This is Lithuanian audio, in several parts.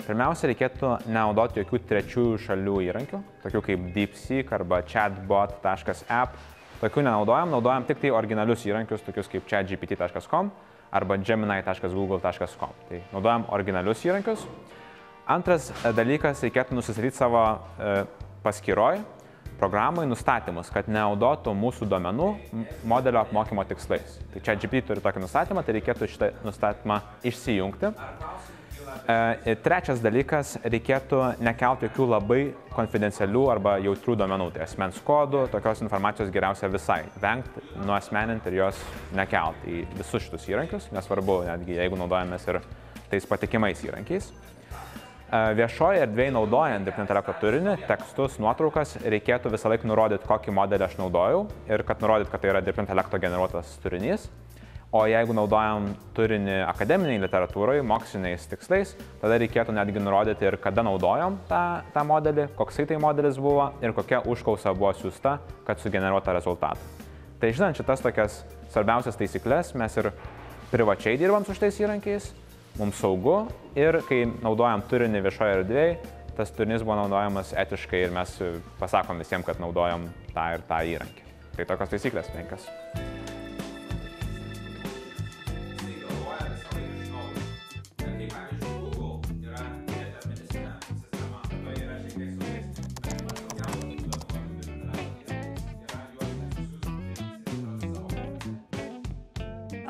Pirmiausia, reikėtų nenaudoti jokių trečiųjų šalių įrankių, tokių kaip DeepSeek arba chatbot.app. Tokių naudojam tik tai originalius įrankius, tokius kaip chatgpt.com arba gemini.google.com. Tai naudojam originalius įrankius. Antras dalykas, reikėtų nusistatyti savo paskyroj programai nustatymus, kad nenaudotų mūsų duomenų modelio apmokymo tikslais. Tai ChatGPT turi tokį nustatymą, tai reikėtų šitą nustatymą išsijungti. Trečias dalykas, reikėtų nekelti jokių labai konfidencialių arba jautrių duomenų, tai asmens kodų, tokios informacijos geriausia visai vengti, nuasmeninti ir jos nekelti į visus šitus įrankius, nesvarbu, netgi jeigu naudojamės ir tais patikimais įrankiais. Viešoje erdvėje naudojant dirbtinio intelekto turinį, tekstus, nuotraukas, reikėtų visą laiką nurodyti, kokį modelį aš naudojau ir nurodyti, kad tai yra dirbtinio intelekto generuotas turinys. O jeigu naudojam turinį akademiniai literatūrai, moksliniais tikslais, tada reikėtų netgi nurodyti ir kada naudojom tą modelį, koksai tai modelis buvo ir kokia užklausa buvo siųsta, kad sugeneruota rezultatą. Tai žinant šitas tokias svarbiausias taisyklės, mes ir privačiai dirbam su šitais įrankiais, mums saugu ir kai naudojam turinį viešoje erdvėje, tas turinys buvo naudojamas etiškai ir mes pasakom visiems, kad naudojam tą ir tą įrankį. Tai tokios taisyklės 5.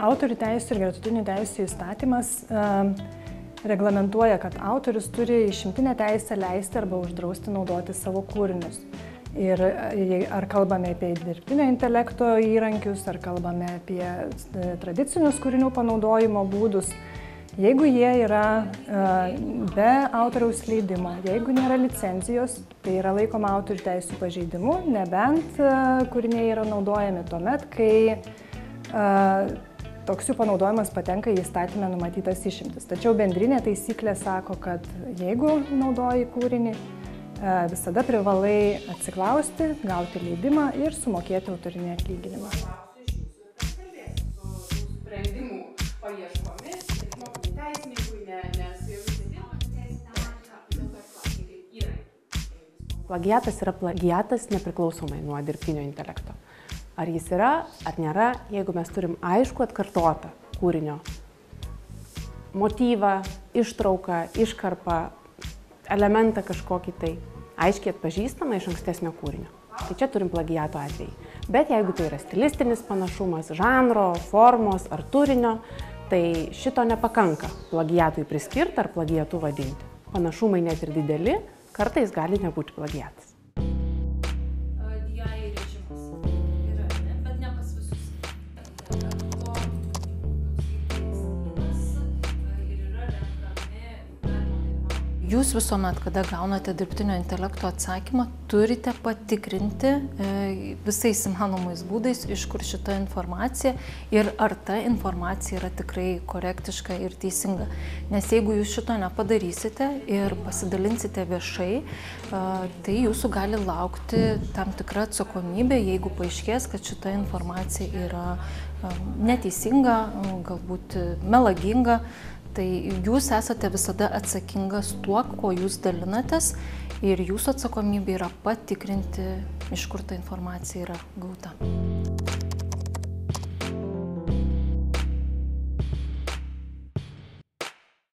Autorių teisių ir gretutinių teisių įstatymas reglamentuoja, kad autorius turi išimtinę teisę leisti arba uždrausti naudoti savo kūrinius. Ir ar kalbame apie dirbtinio intelekto įrankius, ar kalbame apie tradicinius kūrinių panaudojimo būdus, jeigu jie yra be autoriaus leidimo, jeigu nėra licenzijos, tai yra laikoma autorių teisių pažeidimu, nebent kūriniai yra naudojami tuomet, kai toks jų panaudojimas patenka į įstatymę numatytas išimtis. Tačiau bendrinė taisyklė sako, kad jeigu naudoji kūrinį, visada privalai atsiklausti, gauti leidimą ir sumokėti autorinį atlyginimą. Plagiatas yra plagiatas nepriklausomai nuo dirbtinio intelekto. Ar jis yra, ar nėra, jeigu mes turim aišku atkartotą kūrinio motyvą, ištrauką, iškarpą, elementą kažkokį tai, aiškiai atpažįstamą iš ankstesnio kūrinio. Tai čia turim plagiato atvejį. Bet jeigu tai yra stilistinis panašumas, žanro, formos ar turinio, tai šito nepakanka plagiatui priskirti ar plagiatu vadinti. Panašumai net ir dideli, kartais gali nebūti plagiatas. Jūs visuomet, kada gaunate dirbtinio intelekto atsakymą, turite patikrinti visais įmanomais būdais, iš kur šita informacija ir ar ta informacija yra tikrai korektiška ir teisinga. Nes jeigu jūs šito nepadarysite ir pasidalinsite viešai, tai jūsų gali laukti tam tikra atsakomybė, jeigu paaiškės, kad šita informacija yra neteisinga, galbūt melaginga. Tai jūs esate visada atsakingas tuo, kuo jūs dalinatės ir jūsų atsakomybė yra patikrinti, iš kur ta informacija yra gauta.